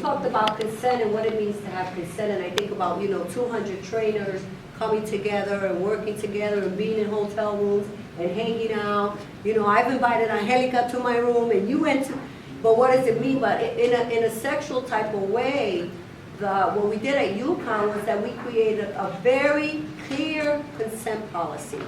talked about consent and what it means to have consent, and I think about, 200 trainers coming together and working together and being in hotel rooms and hanging out. I've invited Angelica to my room and you went to, but what does it mean? But in a sexual type of way, what we did at UConn was that we created a very clear consent policy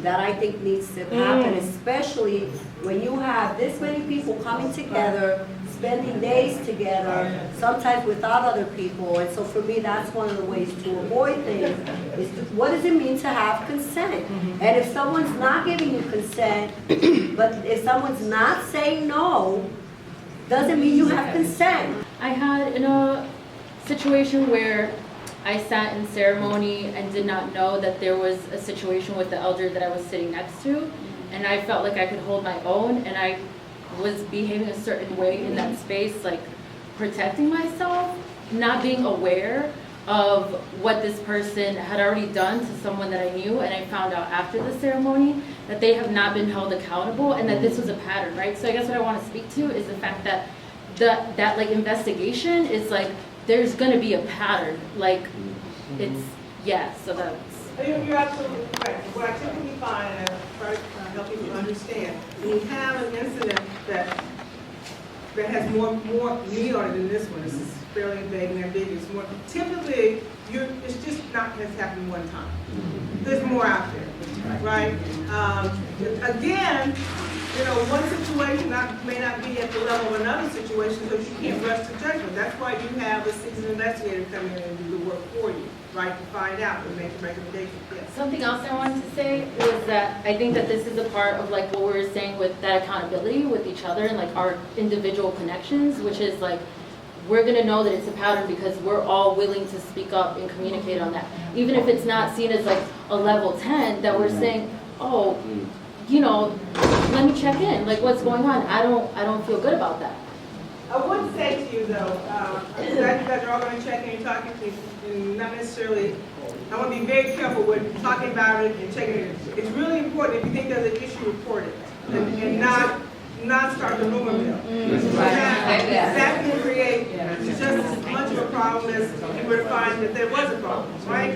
that I think needs to happen, especially when you have this many people coming together, spending days together, sometimes without other people. And so for me, that's one of the ways to avoid things, is what does it mean to have consent? And if someone's not giving you consent, but if someone's not saying no, doesn't mean you have consent. I had in a situation where I sat in ceremony and did not know that there was a situation with the elder that I was sitting next to, and I felt like I could hold my own, and I was behaving a certain way in that space, like protecting myself, not being aware of what this person had already done to someone that I knew, and I found out after the ceremony that they have not been held accountable and that this was a pattern, right? So I guess what I want to speak to is the fact that that like investigation is like, there's going to be a pattern, like it's, so that's. You're absolutely correct. What I typically find, and I try to help people understand, when you have an incident that has more meat on it than this one, this is fairly vague and ambiguous. Typically, it's just not has happened one time. There's more out there, right? Again, one situation may not be at the level of another situation, so you can't rush to judgment. That's why you have a seasoned investigator come in and do the work for you, right, to find out and make a recommendation. Yes. Something else I wanted to say was that I think that this is a part of like what we were saying with that accountability with each other and like our individual connections, which is like we're going to know that it's a pattern because we're all willing to speak up and communicate on that. Even if it's not seen as like a level 10, that we're saying, oh, let me check in, like what's going on? I don't feel good about that. I would say to you though, that you guys are all going to check in and talking to you, and not necessarily, I want to be very careful with talking about it and checking it. It's really important if you think there's an issue, report it, and not start the rumor mill. That can create just as much of a problem as you would find that there was a problem, right?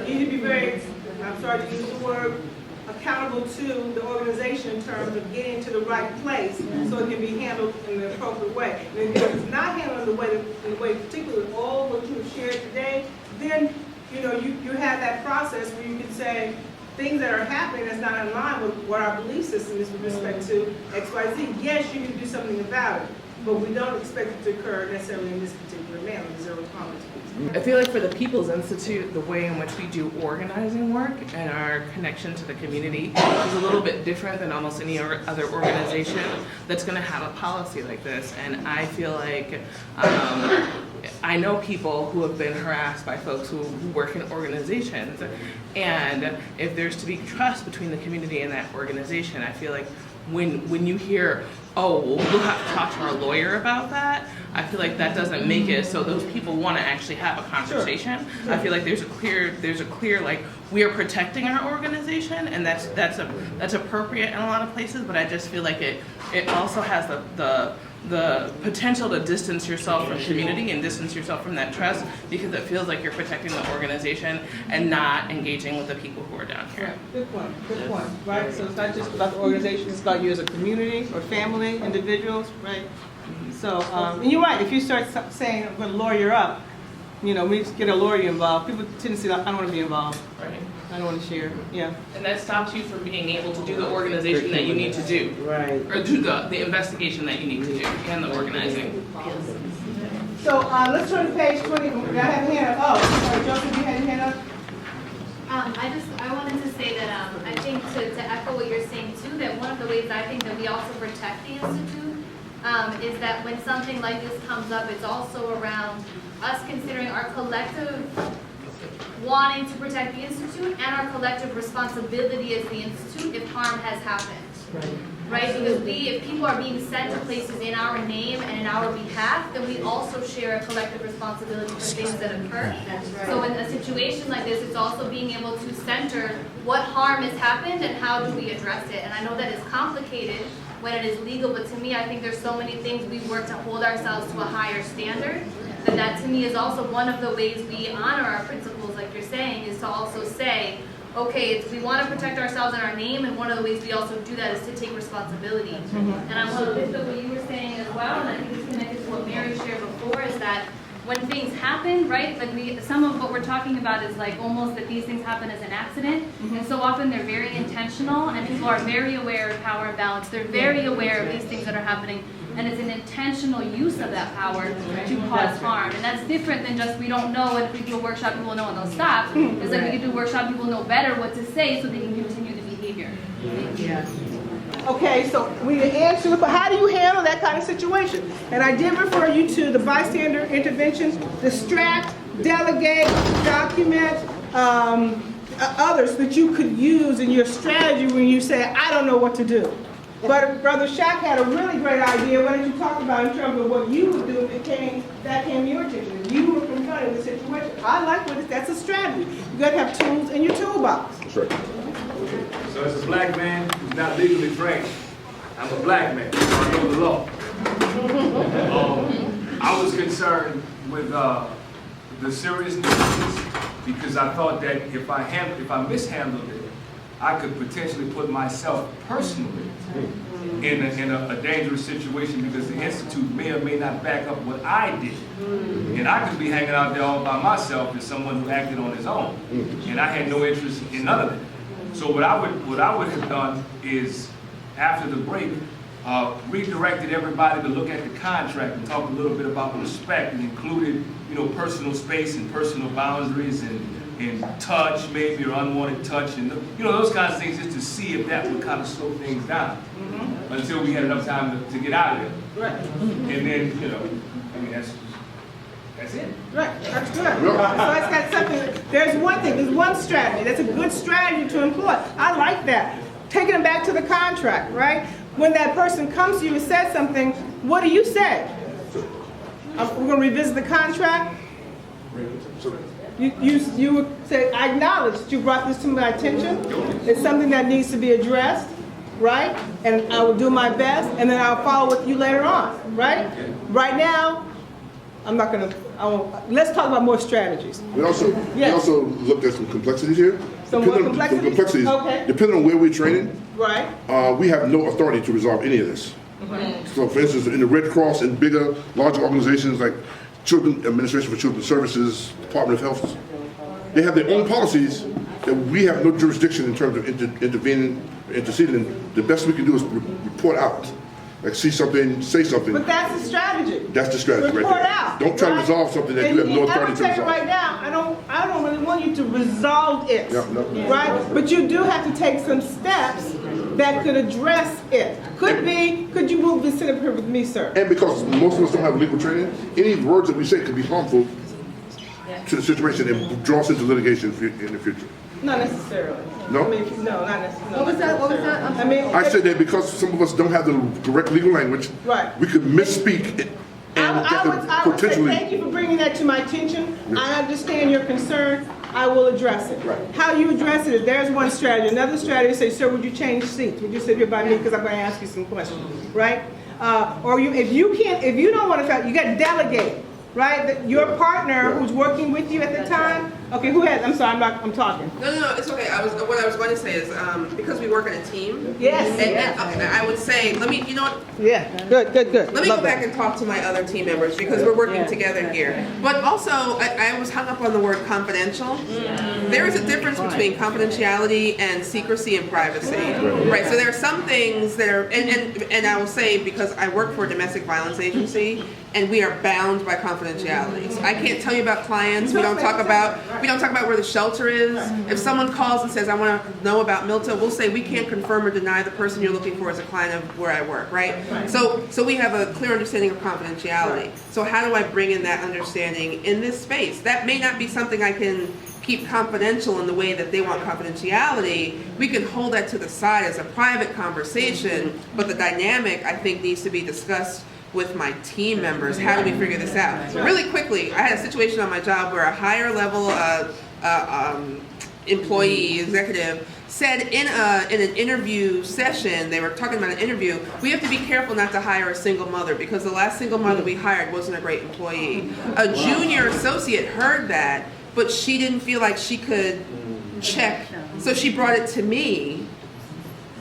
You need to be very, I'm sorry to use the word, accountable to the organization in terms of getting to the right place so it can be handled in the appropriate way. And if it's not handled in the way particularly all what you have shared today, then you have that process where you can say things that are happening that's not in line with what our belief system is with respect to XYZ. Yes, you can do something about it, but we don't expect it to occur necessarily in this particular manner, the zero tolerance. I feel like for the People's Institute, the way in which we do organizing work and our connection to the community is a little bit different than almost any other organization that's going to have a policy like this. And I feel like I know people who have been harassed by folks who work in organizations, and if there's to be trust between the community and that organization, I feel like when you hear, oh, well, we'll have to talk to our lawyer about that, I feel like that doesn't make it so those people want to actually have a conversation. Sure. I feel like there's a clear like, we are protecting our organization, and that's appropriate in a lot of places, but I just feel like it also has the potential to distance yourself from community and distance yourself from that trust, because it feels like you're protecting the organization and not engaging with the people who are down here. Good point, right? So it's not just about the organization, it's about you as a community or family, individuals, right? So, and you're right, if you start saying, I'm going to lawyer up, we get a lawyer involved, people tend to say, I don't want to be involved. Right. I don't want to share, yeah. And that stops you from being able to do the organization that you need to do. Right. Or do the investigation that you need to do, and the organizing. So let's turn to page 20. I have a hand up. Oh, sorry, Joseph, you had your hand up? I wanted to say that I think to echo what you're saying too, that one of the ways I think that we also protect the Institute is that when something like this comes up, it's also around us considering our collective wanting to protect the Institute and our collective responsibility as the Institute if harm has happened. Right? Because if people are being sent to places in our name and in our behalf, then we also share a collective responsibility for things that occur. Right. So in a situation like this, it's also being able to center what harm has happened and how do we address it. And I know that it's complicated when it is legal, but to me, I think there's so many things we work to hold ourselves to a higher standard and that to me is also one of the ways we honor our principles, like you're saying, is to also say, okay, we want to protect ourselves and our name, and one of the ways we also do that is to take responsibility. And I want to lift up what you were saying as well, and I think it's connected to what Mary shared before, is that when things happen, right, like some of what we're talking about is like almost that these things happen as an accident, and so often they're very intentional, and people are very aware of power imbalance. They're very aware of these things that are happening, and it's an intentional use of that power to cause harm. And that's different than just we don't know, and if we do a workshop, people will know and they'll stop. It's like we can do a workshop, people know better what to say so they can continue the behavior. Yeah. Okay, so we answered, but how do you handle that kind of situation? And I did refer you to the bystander interventions, distract, delegate, document, others that you could use in your strategy when you say, I don't know what to do. But Brother Shaq had a really great idea. What did you talk about in terms of what you would do if that came to your attention? You were confronted with the situation. I like what that's a strategy. You got to have tools in your toolbox. That's right. So as a black man who's not legally trained, I'm a black man, so I know the law. I was concerned with the seriousness of this because I thought that if I mishandled it, I could potentially put myself personally in a dangerous situation because the Institute may or may not back up what I did. And I could be hanging out there all by myself as someone who acted on his own. And I had no interest in none of it. So what I would have done is, after the break, redirected everybody to look at the contract and talk a little bit about respect, and included, personal space and personal boundaries and touch, maybe, or unwanted touch, and those kinds of things, just to see if that would kind of slow things down until we had enough time to get out of there. Right. And then, that's it. Right, that's good. So it's got something, there's one strategy. That's a good strategy to employ. I like that. Taking them back to the contract, right? When that person comes to you and says something, what do you say? We're going to revisit the contract. You would say, I acknowledge that you brought this to my attention. It's something that needs to be addressed, right? And I will do my best, and then I'll follow with you later on, right? Right now, I'm not going to, let's talk about more strategies. We also looked at some complexities here. Some more complexities? Okay. Depending on where we're training, Right. We have no authority to resolve any of this. So for instance, in the Red Cross and bigger, larger organizations like Children Administration for Children's Services, Department of Health, they have their own policies that we have no jurisdiction in terms of intervening, interceding. The best we can do is report out. Like see something, say something. But that's the strategy. That's the strategy Report right there. out. Don't try to right? resolve something that you have no authority to And resolve. right now, I don't really want you to resolve it. No. Right? But you do have to take some steps that could address it. Could you move this up here with me, sir? And because most of us don't have legal training, any words that we say could be harmful to the situation and draw us into litigation in the future. Not necessarily. No? I mean, no, not necessarily. What was that? What was that? I mean, I said that because some of us don't have the correct legal language, Right. we could misspeak and I would say potentially. thank you for bringing that to my attention. I understand your concern. I will address it. Right. How you address it is there's one strategy. Another strategy is say, sir, would you change seats? Would you sit here by me because I'm going to ask you some questions, right? Or if you don't want to, you got to delegate. Right? Your partner who's working with you at the time. Okay, who has? I'm sorry, I'm talking. No, it's okay. What I was going to say is because we work in a team. Yes. And I would say, you know what? Yeah. Good. Let me Love go back and talk to my other team members because we're working together here. But also, I was hung up on the word confidential. There is a difference between confidentiality and secrecy and privacy. Right. So there are some things that are, and I will say because I work for a domestic violence agency, and we are bound by confidentiality. So I can't tell you about clients. We don't talk about where the shelter is. If someone calls and says, I want to know about Milta, we'll say we can't confirm or deny the person you're looking for as a client of where I work, right? So we have a clear understanding of confidentiality. So how do I bring in that understanding in this space? That may not be something I can keep confidential in the way that they want confidentiality. We can hold that to the side as a private conversation, but the dynamic, I think, needs to be discussed with my team members. How do we figure this out? Really quickly, I had a situation on my job where a higher level employee, executive, said in an interview session, they were talking about an interview, we have to be careful not to hire a single mother because the last single mother we hired wasn't a great employee. A junior associate heard that, but she didn't feel like she could check, so she brought it to me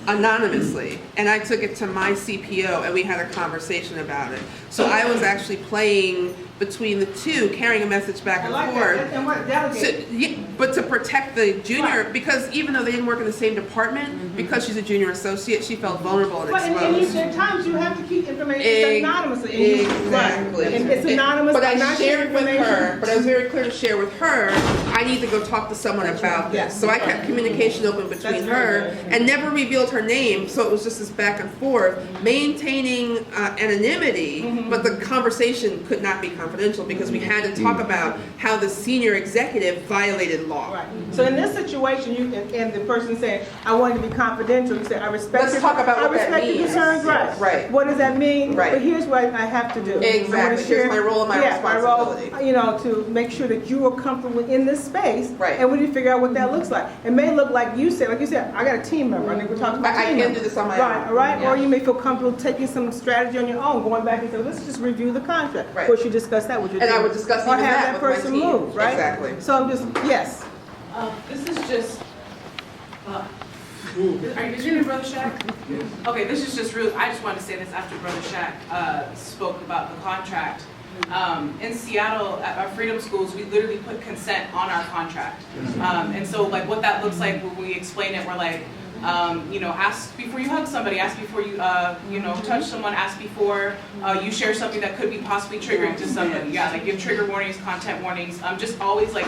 anonymously, and I took it to my CPO, and we had a conversation about it. So I was actually playing between the two, carrying a message back I and like forth. that. And what delegate? So, yeah, but to protect the junior, Right. because even though they didn't work in the same department, because she's a junior associate, she felt vulnerable and But and exposed. at times you have to keep information anonymously. Exactly. Right. And it's anonymous. But I not shared with information. her, but I was very clear to share with her, I need to go talk to someone about this. Yes. So I kept communication open between That's very her good. and never revealed her name, so it was just this back and forth, maintaining anonymity, but the conversation could not be confidential because we had to talk about how the senior executive violated law. Right. So in this situation, you and the person saying, "I want it to be confidential," you say, "I respect." Let's your- talk about I what that respect your means. concerns. Right. Right. What does that mean? Right. But here's what I have to do. I wanna Exactly. Here's my role and my responsibility. My role, you know, to make sure that you are comfortable in this space. Right. And we need to figure out what that looks like. It may look like you said, I got a team member. I think we're talking about I team can members. do this on my Right. own. All right. Yeah. Or you may feel comfortable taking some strategy on your own, going back and say, let's just review the contract. Right. Of course, you discuss that with your And I team. would discuss or even have that with my person team. move, right? Exactly. So I'm just, yes. This is just, are you hearing Brother Shack? Okay, this is just real, I just wanted to say this after Brother Shack spoke about the contract. In Seattle, at our freedom schools, we literally put consent on our contract. And so like what that looks like when we explain it, we're like, you know, ask before you hug somebody, ask before you, you know, touch someone, ask before you share something that could be possibly triggering to somebody. Yeah, like give trigger warnings, content warnings, just always like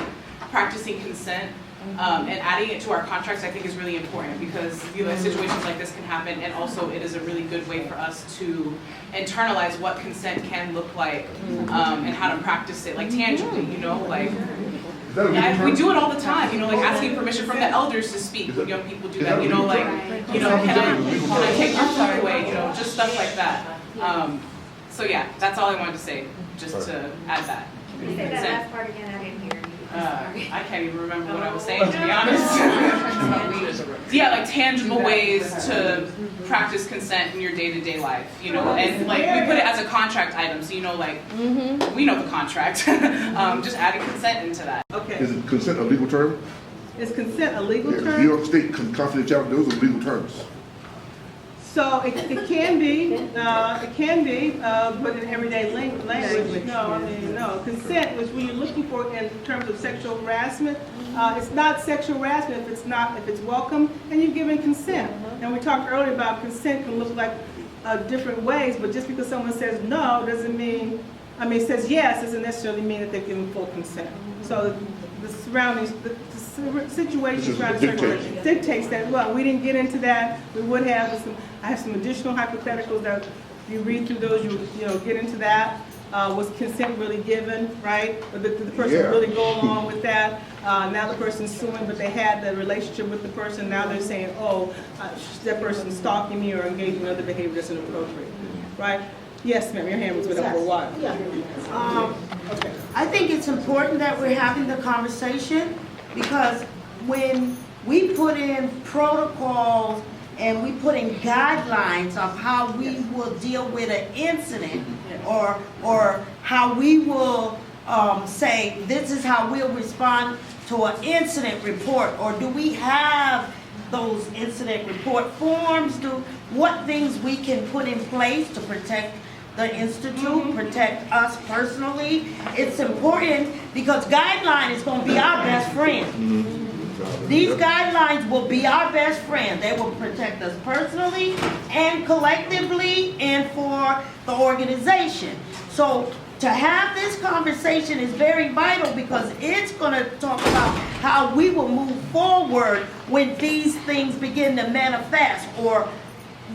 practicing consent. And adding it to our contracts, I think, is really important because you know situations like this can happen, and also it is a really good way for us to internalize what consent can look like, and how to practice it, like tangibly. You know, like yeah, we do it all the time. You know, like asking permission from the elders to speak when young people do that. You know, like you know, can I take your food away? You know, just stuff like that. So yeah, that's all I wanted to say, just to add that. Can you say that Consent. last part again? I didn't hear you. I can't even remember what I was saying, to be honest. Yeah, like tangible ways to practice consent in your day-to-day life, you know, and like we put it as a contract item, so you know, like we know the contract. Just adding consent into that. Okay. Is it consent a legal term? Is consent a legal Yeah, term? New York State confidentiality, those are legal terms. So it can be, but in everyday language, no, I mean, no. Consent was when you're looking for in terms of sexual harassment. It's not sexual harassment if it's welcome and you've given consent. And we talked earlier about consent can look like different ways, but just because someone says no doesn't mean, says yes doesn't necessarily mean that they've given full consent. So the surroundings, the situation around dictates that. Well, we didn't get into that. We would have I have some additional hypotheticals that you read through those. You know get into that. Was consent really given, right? Or did the person really go along with that? Now the person's suing, but they had the relationship with the person. Now they're saying, oh, that person's stalking me or engaging in other behavior that's inappropriate, right? Yes, ma'am. Your hand was been up for a while. Okay. I think it's important that we're having the conversation because when we put in protocols and we put in guidelines of how we will deal with an incident or how we will say this is how we'll respond to an incident report, or do we have those incident report forms, what things we can put in place to protect the Institute, protect us personally. It's important because guideline is going to be our best friend. These guidelines will be our best friend. They will protect us personally and collectively and for the organization. So to have this conversation is very vital because it's going to talk about how we will move forward when these things begin to manifest or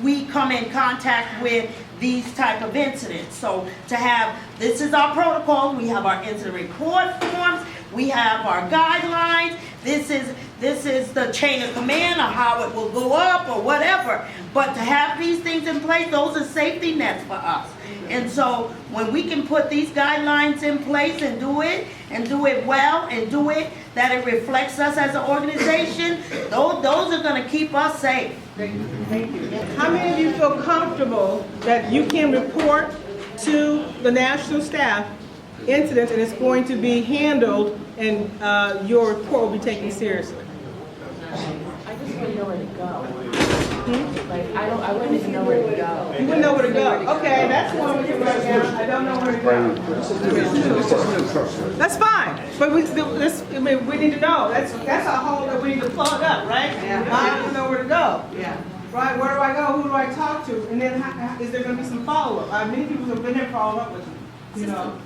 we come in contact with these type of incidents. So to have, this is our protocol, we have our incident report forms, we have our guidelines, this is the chain of command of how it will go up or whatever. But to have these things in place, those are safety nets for us. And so when we can put these guidelines in place and do it well, and do it that it reflects us as an organization, those are gonna keep us safe. Thank you. How many of you feel comfortable that you can report to the national staff incidents and it's going to be handled and your report will be taken seriously? I just want to know where to go. Like, I wouldn't even know where to go. You wouldn't know where to go. Okay, that's one we can write down. I don't know where to go. That's fine, but we need to know. That's a hole that we need to plug up, right? I have to know where to go. Yeah. Right, where do I go? Who do I talk to? And then is there going to be some follow-up? Many people have been here following up with me. You know.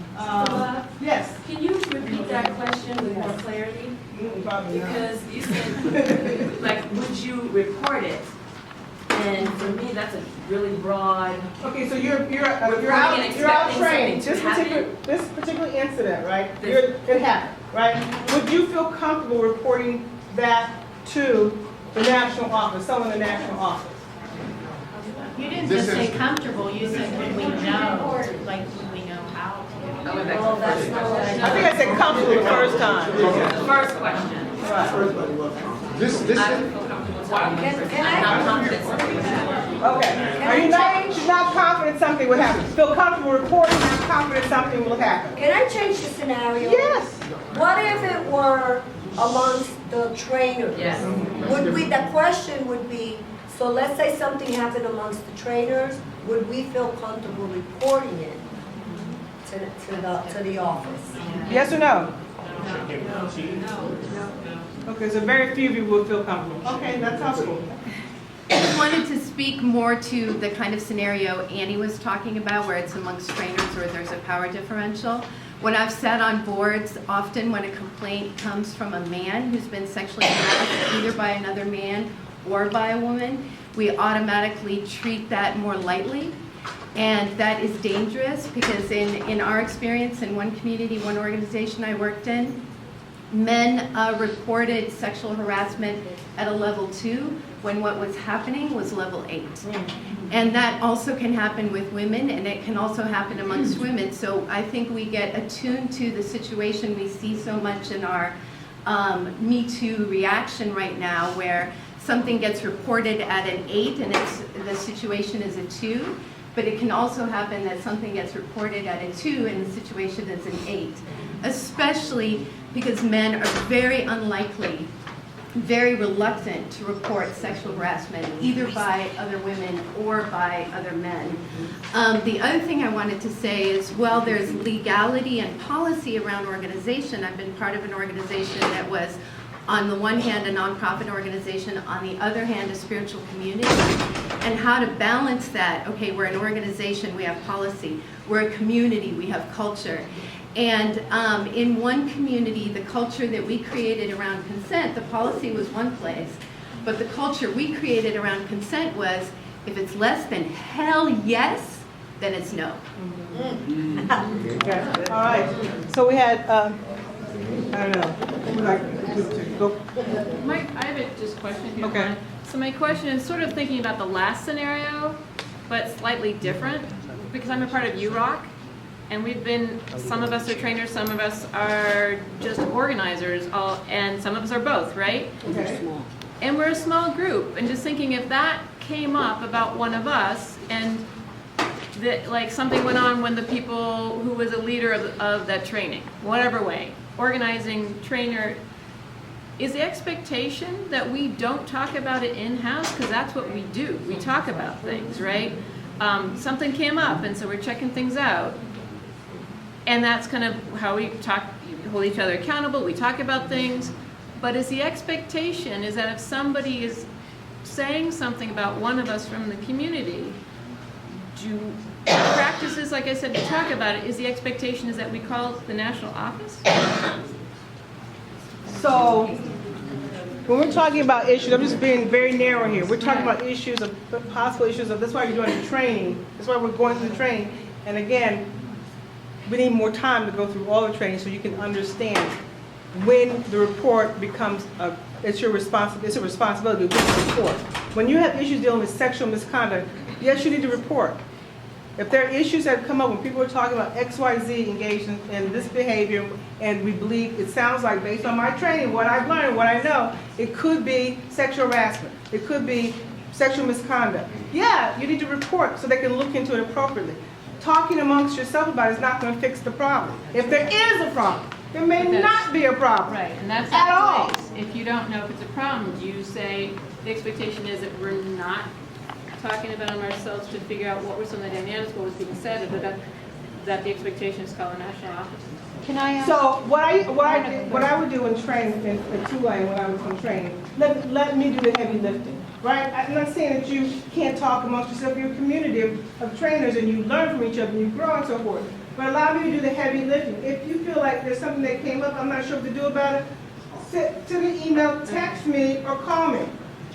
Yes. Can you repeat that question with more clarity? Probably not. Because you said, like, would you report it? And for me, that's a really broad. Okay, so you're Reporting out and trained. expecting This particular incident, right? This- It happened, right? Would you feel comfortable reporting that to the national office, someone in the national office? You didn't just say comfortable, you said would we know, like would we know how to? Well, that's not what I think I said comfortable the first time. The first question. This I would feel comfortable talking Can about I- I'm not confident something would happen. Okay. Are you not confident something would happen? Feel comfortable reporting, not confident something will happen? Can I change the scenario? Yes. What if it were amongst the trainers? Yes. The question would be, so let's say something happened amongst the trainers, would we feel comfortable reporting it to the office? Yes or no? Okay, so very few of you will feel comfortable. Okay, that's helpful. I just wanted to speak more to the kind of scenario Annie was talking about where it's amongst trainers or there's a power differential. When I've sat on boards, often when a complaint comes from a man who's been sexually harassed either by another man or by a woman, we automatically treat that more lightly. And that is dangerous because in our experience in one community, one organization I worked in, men reported sexual harassment at a level 2 when what was happening was level 8. And that also can happen with women, and it can also happen amongst women. So I think we get attuned to the situation we see so much in our Me Too reaction right now, where something gets reported at an 8 and the situation is a 2. But it can also happen that something gets reported at a 2 and the situation is an 8. Especially because men are very unlikely, very reluctant to report sexual harassment, either by other women or by other men. The other thing I wanted to say is, well, there's legality and policy around organization. I've been part of an organization that was, on the one hand, a nonprofit organization, on the other hand, a spiritual community, and how to balance that. Okay, we're an organization, we have policy. We're a community, we have culture. And in one community, the culture that we created around consent, the policy was one place, but the culture we created around consent was, if it's less than hell yes, then it's no. Okay. All right. So we had, I don't know. Who would like to go? I have a just question if you don't Okay. mind. So my question is sort of thinking about the last scenario, but slightly different, because I'm a part of UROC, and some of us are trainers, some of us are just organizers, and some of us are both, right? Okay. And we're a small group, and just thinking if that came up about one of us, and that like something went on when the people who was a leader of that training, whatever way, organizing, trainer, is the expectation that we don't talk about it in-house? Because that's what we do. We talk about things, right? Something came up, and so we're checking things out. And that's kind of how we hold each other accountable. We talk about things. But is the expectation is that if somebody is saying something about one of us from the community, do practices, like I said, to talk about it, is the expectation is that we call the national office? So, when we're talking about issues, I'm just being very narrow here. We're talking about issues of possible issues of. That's why we're doing the training. That's why we're going through the training. And again, we need more time to go through all the training so you can understand when the report becomes it's a responsibility to report. When you have issues dealing with sexual misconduct, yes, you need to report. If there are issues that come up when people are talking about XYZ engaged in this behavior, and we believe, it sounds like based on my training, what I've learned, what I know, it could be sexual harassment, it could be sexual misconduct. Yeah, you need to report so they can look into it appropriately. Talking amongst yourself about it is not going to fix the problem. If there is a problem, there may not be a problem. Right, and that's at all. not the place. If you don't know if it's a problem, do you say the expectation is that we're not talking about them ourselves to figure out what were some of the dynamics, what was being said, that the expectation is called a national office? Can I ask? So what I would do in training, in Tulane when I was in training, let me do the heavy lifting, right? I'm not saying that you can't talk amongst yourself, you're a community of trainers and you learn from each other and you grow and so forth. But allow me to do the heavy lifting. If you feel like there's something that came up, I'm not sure what to do about it, send me an email, text me, or call me.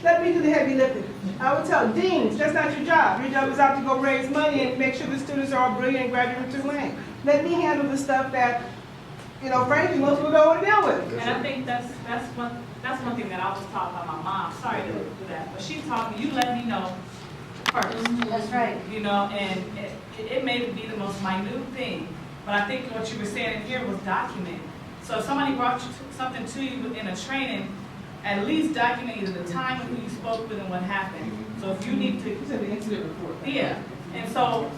Let me do the heavy lifting. I would tell deans, that's not your job. Your job is out to go raise money and make sure the students are all brilliant and graduate from Tulane. Let me handle the stuff that, frankly, most people don't want to deal with. And I think that's one thing that I was taught by my mom. Sorry to do that, but she taught me, you let me know first. That's right. And it may be the most minute thing, but I think what you were saying in here was document. So if somebody brought something to you in a training, at least document either the time and who you spoke with and what happened. So if you need to, the incident report. yeah. And so,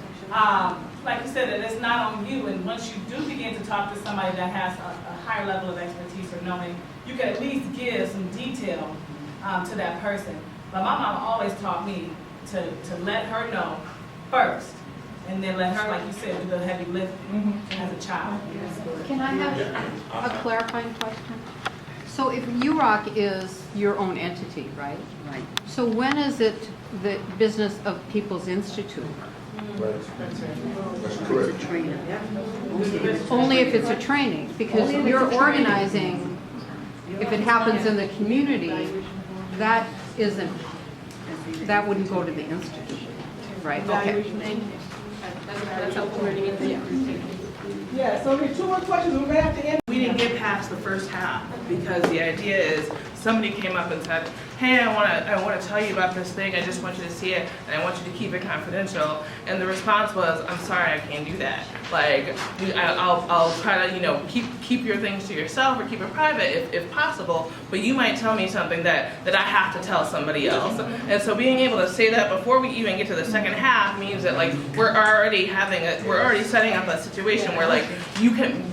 like you said, that it's not on you. And once you do begin to talk to somebody that has a higher level of expertise or knowing, you can at least give some detail to that person. But my mama always taught me to let her know first, and then let her, like you said, do the heavy lifting as a child. Can I have a clarifying question? So if UROC is your own entity, right? Right. So when is it the business of People's Institute? That's correct. Only if it's a training, because you're organizing, if it happens in the community, that wouldn't go to the institute, right? Okay. That's helpful. Yeah, so we have 2 more questions, we're gonna have to end. We didn't get past the first half because the idea is somebody came up and said, hey, I want to tell you about this thing, I just want you to see it, and I want you to keep it confidential. And the response was, I'm sorry, I can't do that. Like, I'll try to, keep your things to yourself or keep it private if possible, but you might tell me something that I have to tell somebody else. And so being able to say that before we even get to the second half means that, like, we're already setting up a situation where, like,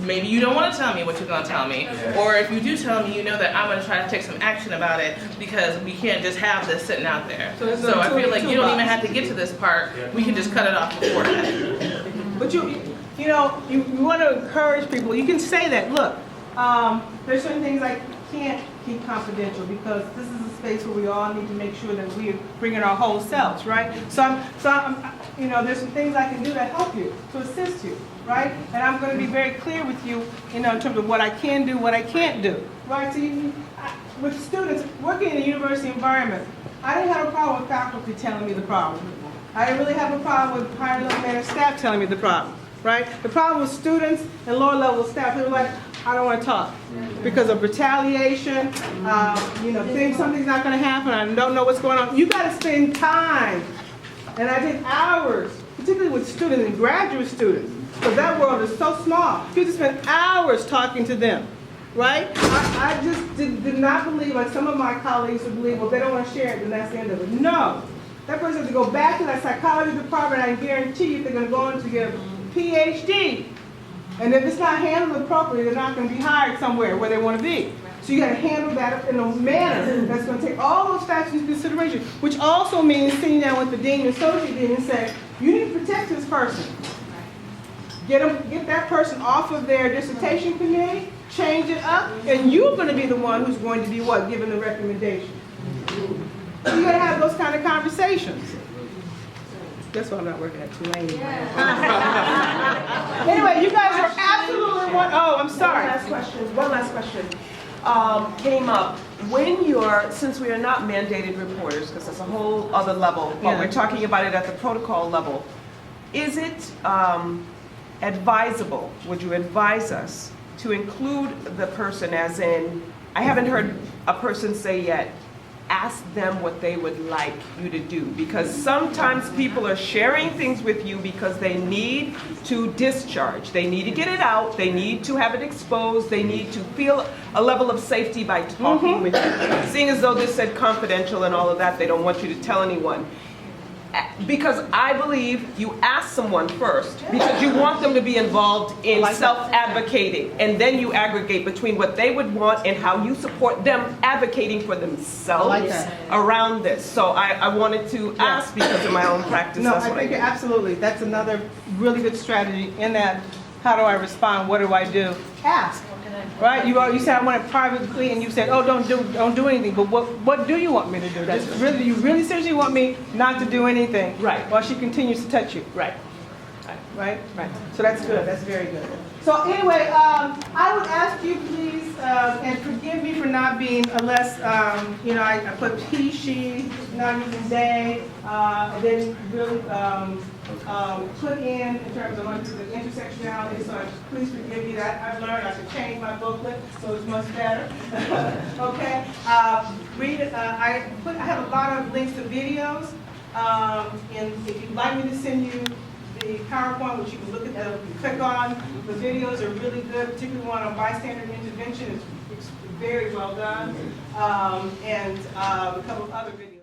maybe you don't want to tell me what you're going to tell me, or if you do tell me, you know that I'm going to try to take some action about it, because we can't just have this sitting out there. So I feel like you don't even have to get to this part, we can just cut it off before that. But you want to encourage people. You can say that, look, there's certain things I can't keep confidential because this is a space where we all need to make sure that we are bringing our whole selves, right? So I'm there's some things I can do to help you, to assist you, right? And I'm going to be very clear with you, in terms of what I can do, what I can't do, right? So with students working in a university environment, I didn't have a problem with faculty telling me the problem. I didn't really have a problem with higher level managed staff telling me the problem, right? The problem with students and lower level staff, they were like, I don't want to talk because of retaliation, think something's not going to happen, I don't know what's going on. You got to spend time. And I did hours, particularly with students and graduate students, because that world is so small. You have to spend hours talking to them, right? I just did not believe, like some of my colleagues would believe, well, if they don't want to share it, then that's the end of it. No. That person has to go back to that psychology department, I guarantee you they're going to go on to get a PhD. And if it's not handled appropriately, they're not going to be hired somewhere where they want to be. So you got to handle that in a manner that's going to take all those factors into consideration, which also means sitting down with the dean and associate dean and saying, you need to protect this person. Get that person off of their dissertation committee, change it up, and you're going to be the one who's going to be what? Given the recommendation. So you got to have those kind of conversations. That's why I'm not working at Tulane. Anyway, you guys are absolutely I'm sorry. One last question. Came up when since we are not mandated reporters, because that's a whole other level, but we're talking about it at the protocol level. Is it advisable? Would you advise us to include the person, as in, I haven't heard a person say yet, ask them what they would like you to do, because sometimes people are sharing things with you because they need to discharge. They need to get it out. They need to have it exposed. They need to feel a level of safety by talking with you. Seeing as though this said confidential and all of that, they don't want you to tell anyone. Because I believe you ask someone first, because you want them to be involved in self-advocating, and then you aggregate between what they would want and how you support them advocating for themselves around this. So I wanted to ask because of my own practice. No, That's I what think did. absolutely, that's another really good strategy in that, how do I respond, what do I do? Ask, right? You said I want it privately, and you said, oh, don't do anything, but what do you want me to do? Do you really seriously want me not to do anything? Right. While she continues to touch you? Right. Right? Right. So that's good, that's very good. So anyway, I would ask you please, and forgive me for not being less, I put he, she, not using they, and then really put in terms of the intersectionality, so please forgive me that. I've learned I should change my booklet, so it's much better. Okay? Read it. I have a lot of links to videos, and if you'd like me to send you the PowerPoint, which you can look at, you click on. The videos are really good, particularly one on bystander intervention. It's very well done. And a couple of other videos.